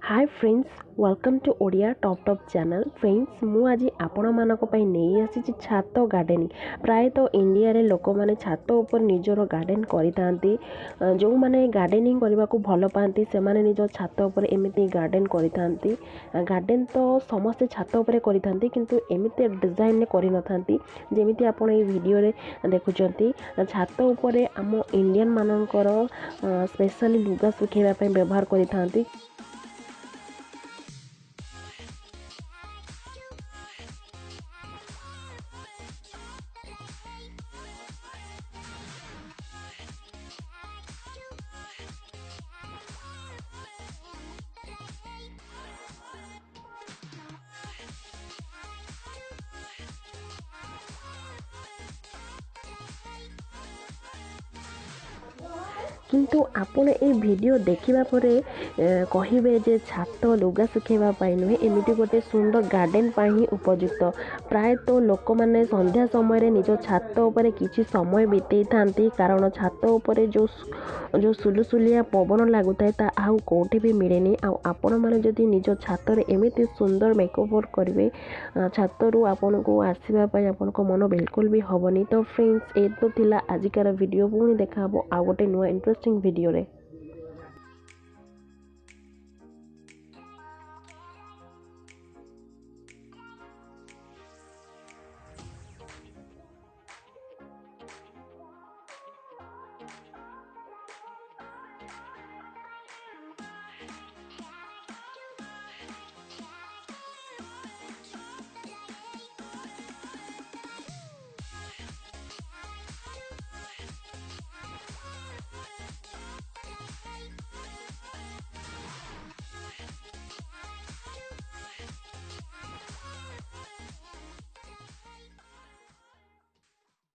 Hi friends, welcome to Odia top top channel. Friends, मु आज आपण मानक पई नहीं आसी छात गार्डनिंग। प्राय तो इंडिया रे लोक माने छात ऊपर निजर गार्डन करितांती। जो माने गार्डनिंग करबा को भल पाती से माने निज छात ऊपर एमिति गार्डन करितांती। गार्डन तो समस्त छात ऊपर करितांती किंतु एमिति डिजाइन ने करि नथांती जेमिति आपण ए वीडियो रे देखुचंती। छात ऊपर आम इंडियन मानकर स्पेशली लुगा सुखेबा पई व्यवहार करितांती। किंतु आपण ए वीडियो देखिबा परे कहिबे जे छात लुगा सुखेबा पाई नुहे एमिति गोटे सुंदर गार्डन पाई ही उपयुक्त। प्राय तो लोक माने संध्या समय रे निज छात ऊपर किछि समय बितेई थांती, कारण छात ऊपर जो सुलुसुलिया पवन लागुताए ता आउ कोठी भी मिलेनी। आ आपण माने जदि निज छात रे एमिति सुंदर मेकओवर करिवे छात रु आपण को आसीबा पाई आपण को मन बिल्कुल भी हबनी। तो फ्रेंड्स, ए तो थिला आजिकार वीडियो। पुणी देखा आ गोटे नुआ इंटरेस्टिंग वीडियो रे।